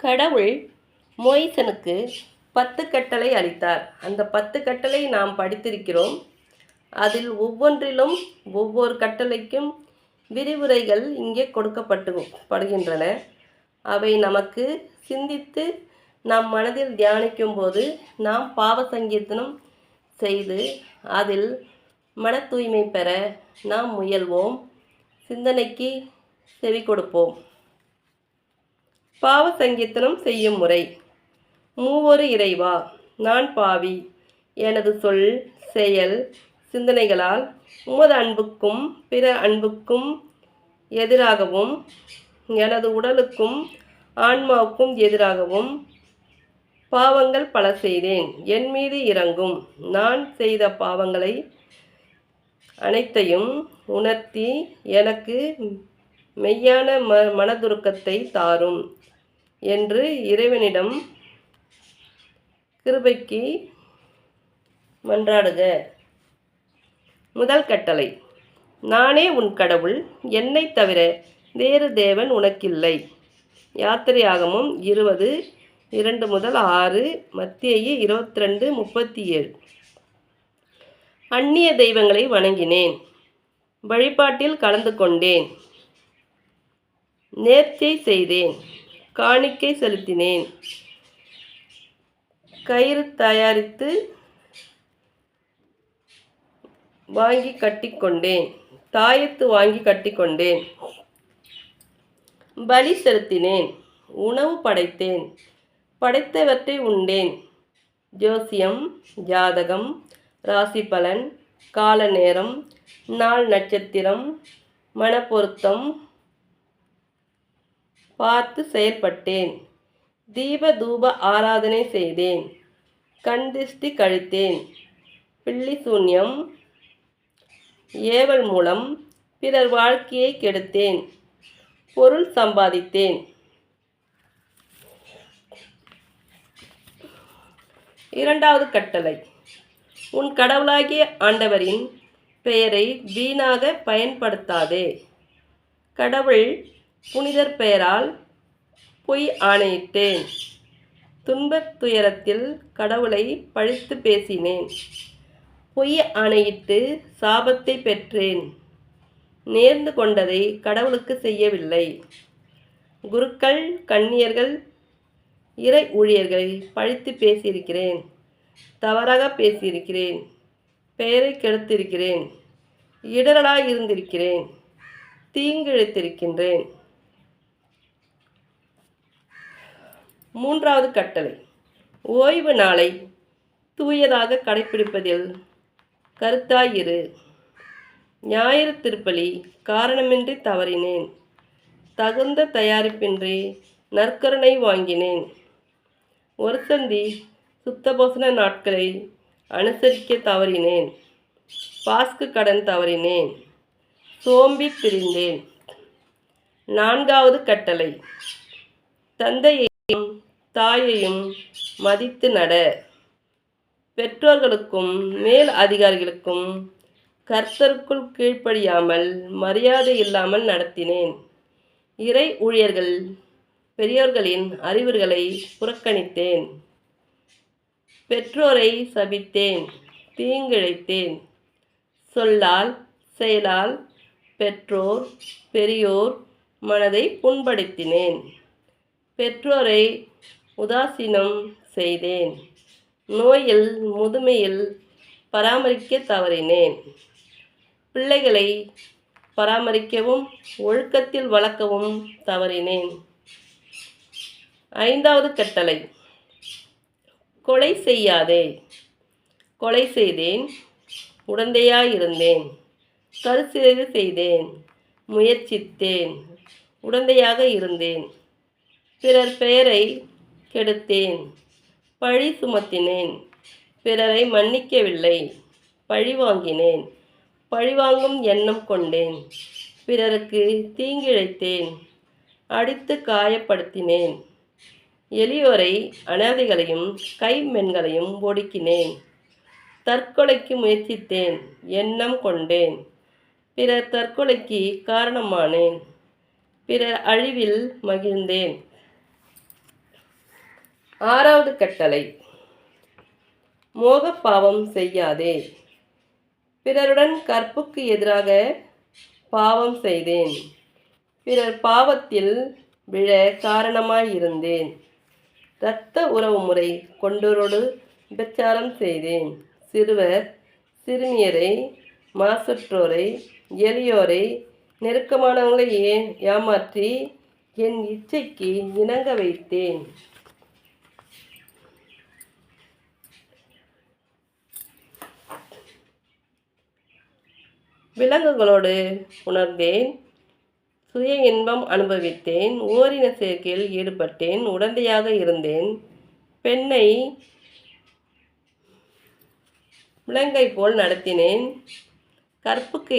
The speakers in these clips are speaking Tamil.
கடவுள் மோயிசனுக்கு 10 கட்டளை அளித்தார். அந்த 10 கட்டளை நாம் படித்திருக்கிறோம். அதில் ஒவ்வொன்றிலும் ஒவ்வொரு கட்டளைக்கும் விரிவுரைகள் இங்கே கொடுக்கப்படுகின்றன. அவை நமக்கு சிந்தித்து நம் மனதில் தியானிக்கும் போது நாம் பாவ சங்கீர்த்தனம் செய்து அதில் மன தூய்மை பெற நாம் முயல்வோம். சிந்தனைக்கு செவி கொடுப்போம். பாவ சங்கீர்த்தனம் செய்யும் முறை. மூவொரு இறைவா, நான் பாவி, எனது சொல், செயல், சிந்தனைகளால் உமது அன்புக்கும் பிற அன்புக்கும் எதிராகவும் எனது உடலுக்கும் ஆன்மாவுக்கும் எதிராகவும் பாவங்கள் பல செய்தேன். என் மீது இரங்கும். நான் செய்த பாவங்களை அனைத்தையும் உணர்த்தி எனக்கு மெய்யான மனதுருக்கத்தை தாரும் என்று இறைவனிடம் கிருபைக்கு மன்றாடுக. முதல் கட்டளை, நானே உன் கடவுள், என்னை தவிர வேறு தேவன் உனக்கில்லை. யாத்திரையாகமம் 20:2-6, மத்தேயு 22:37. அந்நிய தெய்வங்களை வணங்கினேன், வழிபாட்டில் கலந்து கொண்டேன், நேர்ச்சை செய்தேன், காணிக்கை செலுத்தினேன், கயிறு தயாரித்து வாங்கி கட்டிக்கொண்டேன், தாயத்து வாங்கி கட்டிக்கொண்டேன், பலி செலுத்தினேன், உணவு படைத்தேன், படைத்தவற்றை உண்டேன், ஜோசியம், ஜாதகம், ராசி பலன், கால நேரம், நாள் நட்சத்திரம், மனப்பொருத்தம் பார்த்து செயல்பட்டேன், தீப தூப ஆராதனை செய்தேன், கண் திருஷ்டி கழித்தேன், பில்லி சூன்யம், ஏவல் மூலம் பிறர் வாழ்க்கையை கெடுத்தேன், பொருள் சம்பாதித்தேன். இரண்டாவது கட்டளை, உன் கடவுளாகிய ஆண்டவரின் பெயரை வீணாக பயன்படுத்தாதே. கடவுள் புனிதர் பெயரால் பொய் ஆணையிட்டேன். துன்பத் துயரத்தில் கடவுளை பழித்து பேசினேன். பொய் ஆணையிட்டு சாபத்தை பெற்றேன். நேர்ந்து கொண்டதை கடவுளுக்கு செய்யவில்லை. குருக்கள், கன்னியர்கள், இறை ஊழியர்களை பழித்து பேசியிருக்கிறேன். தவறாக பேசியிருக்கிறேன். பெயரை கெடுத்திருக்கிறேன். இடரலாய் இருந்திருக்கிறேன். தீங்கிழைத்திருக்கின்றேன். மூன்றாவது கட்டளை, ஓய்வு நாளை தூயதாக கடைப்பிடிப்பதில் கருத்தாயிரு. ஞாயிறு திருப்பலி காரணமின்றி தவறினேன். தகுந்த தயாரிப்பின்றி நற்கருணை வாங்கினேன். ஒரு சந்தி சுத்தபோசன நாட்களை அனுசரிக்க தவறினேன். பாஸ்கு கடன் தவறினேன். சோம்பி திரிந்தேன். நான்காவது கட்டளை, தந்தையையும் தாயையும் மதித்து நட. பெற்றோர்களுக்கும் மேல் அதிகாரிகளுக்கும் கர்த்தருக்குள் கீழ்ப்படியாமல் மரியாதை இல்லாமல் நடத்தினேன். இறை ஊழியர்கள் பெரியோர்களின் அறிவுரைகளை புறக்கணித்தேன். பெற்றோரை சபித்தேன், தீங்கிழைத்தேன். சொல்லால் செயலால் பெற்றோர் பெரியோர் மனதை புண்படுத்தினேன். பெற்றோரை உதாசீனம் செய்தேன். நோயில் முதுமையில் பராமரிக்க தவறினேன். பிள்ளைகளை பராமரிக்கவும் ஒழுக்கத்தில் வளர்க்கவும் தவறினேன். ஐந்தாவது கட்டளை, கொலை செய்யாதே. கொலை செய்தேன். உடந்தையாயிருந்தேன். கருச்சிதைவு செய்தேன். முயற்சித்தேன். உடந்தையாக இருந்தேன். பிறர் பெயரை கெடுத்தேன். பழி சுமத்தினேன். பிறரை மன்னிக்கவில்லை. பழி வாங்கினேன். பழிவாங்கும் எண்ணம் கொண்டேன். பிறருக்கு தீங்கிழைத்தேன். அடித்து காயப்படுத்தினேன். எளியோரை அனாதைகளையும் கைமென்களையும் ஒடுக்கினேன். தற்கொலைக்கு முயற்சித்தேன். எண்ணம் கொண்டேன். பிறர் தற்கொலைக்கு காரணமானேன். பிறர் அழிவில் மகிழ்ந்தேன். ஆறாவது கட்டளை, மோகப் பாவம் செய்யாதே. பிறருடன் கற்புக்கு எதிராக பாவம் செய்தேன். பிறர் பாவத்தில் விழ காரணமாயிருந்தேன். இரத்த உறவு முறை கொண்டோரோடு விபச்சாரம் செய்தேன். சிறுவர் சிறுமியரை, மாசற்றோரை, எளியோரை, நெருக்கமானவங்களை ஏமாற்றி என் இச்சைக்கு இணங்க வைத்தேன். விலங்குகளோடு உணர்ந்தேன். சுய இன்பம் அனுபவித்தேன். ஓரின சேர்க்கையில் ஈடுபட்டேன். உடந்தையாக இருந்தேன். பெண்ணை விலங்கை போல் நடத்தினேன். கற்புக்கு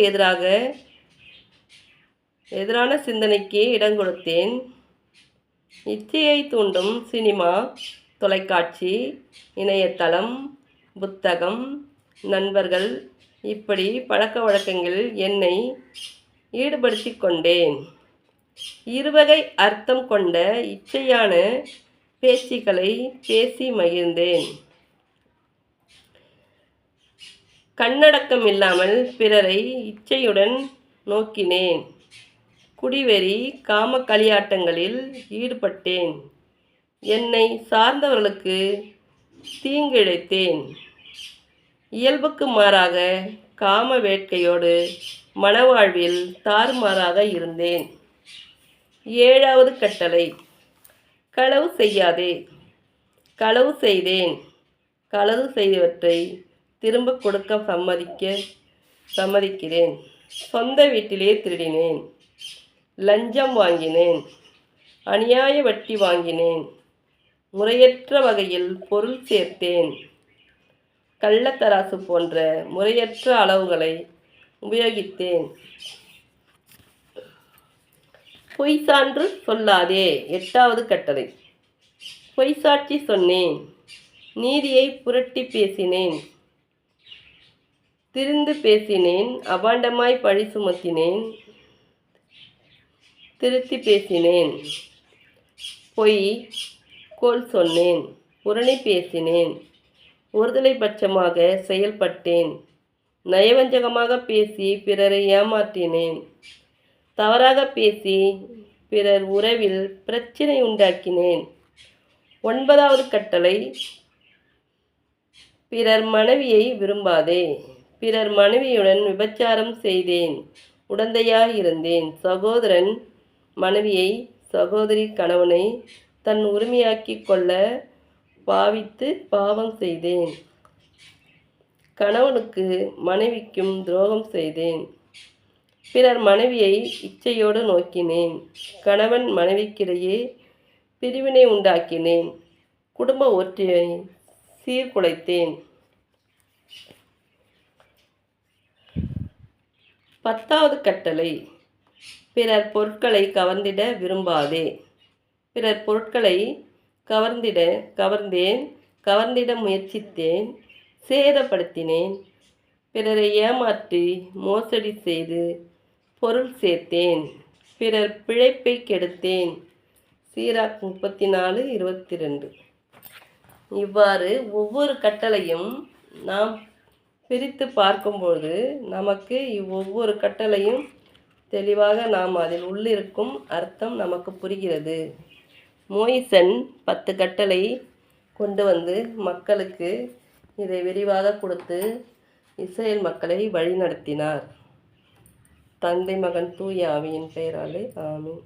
எதிரான சிந்தனைக்கு இடம் கொடுத்தேன். இச்சையை தூண்டும் சினிமா, தொலைக்காட்சி, இணையதளம், புத்தகம், நண்பர்கள், இப்படி பழக்க வழக்கங்களில் என்னை ஈடுபடுத்தி கொண்டேன். இருவகை அர்த்தம் கொண்ட இச்சையான பேச்சுக்களை பேசி மகிழ்ந்தேன். கண்ணடக்கம் இல்லாமல் பிறரை இச்சையுடன் நோக்கினேன். குடிவெறி, காம களியாட்டங்களில் ஈடுபட்டேன். என்னை சார்ந்தவர்களுக்கு தீங்கிழைத்தேன். இயல்புக்கு மாறாக காம வேட்கையோடு மனவாழ்வில் தாறுமாறாக இருந்தேன். ஏழாவது கட்டளை, களவு செய்யாதே. களவு செய்தேன். களவு செய்தவற்றை திரும்ப கொடுக்க சம்மதிக்கிறேன். சொந்த வீட்டிலே திருடினேன். லஞ்சம் வாங்கினேன். அநியாய வட்டி வாங்கினேன். முறையற்ற வகையில் பொருள் சேர்த்தேன். கள்ளத்தராசு போன்ற முறையற்ற அளவுகளை உபயோகித்தேன். பொய் சான்று சொல்லாதே. எட்டாவது கட்டளை, பொய் சாட்சி சொன்னேன். நீதியை புரட்டி பேசினேன். திரிந்து பேசினேன். அபாண்டமாய் பழி சுமத்தினேன். திருத்தி பேசினேன். பொய் கோல் சொன்னேன். புரணி பேசினேன். ஒருதலை பட்சமாக செயல்பட்டேன். நயவஞ்சகமாக பேசி பிறரை ஏமாற்றினேன். தவறாக பேசி பிறர் உறவில் பிரச்சினை உண்டாக்கினேன். ஒன்பதாவது கட்டளை, பிறர் மனைவியை விரும்பாதே. பிறர் மனைவியுடன் விபச்சாரம் செய்தேன். உடந்தையாயிருந்தேன். சகோதரன் மனைவியை, சகோதரி கணவனை தன் உரிமையாக்கி கொள்ள பாவித்து பாவம் செய்தேன். கணவனுக்கு மனைவிக்கும் துரோகம் செய்தேன். பிறர் மனைவியை இச்சையோடு நோக்கினேன். கணவன் மனைவிக்கிடையே பிரிவினை உண்டாக்கினேன். குடும்ப ஒற்றுமையை சீர்குலைத்தேன். 10வது கட்டளை, பிறர் பொருட்களை கவர்ந்திட விரும்பாதே. பிறர் பொருட்களை கவர்ந்திட முயற்சித்தேன். சேதப்படுத்தினேன். பிறரை ஏமாற்றி மோசடி செய்து பொருள் சேர்த்தேன். பிறர் பிழைப்பை கெடுத்தேன். சீராக் 34:22. இவ்வாறு ஒவ்வொரு கட்டளையும் நாம் பிரித்து பார்க்கும்போது நமக்கு ஒவ்வொரு கட்டளையும் தெளிவாக நாம் அதில் உள்ளிருக்கும் அர்த்தம் நமக்கு புரிகிறது. மோயிசன் 10 கட்டளை கொண்டு வந்து மக்களுக்கு இதை விரிவாக கொடுத்து இஸ்ரேல் மக்களை வழிநடத்தினார். தந்தை, மகன், தூய ஆவியின் பெயராலே ஆமென்.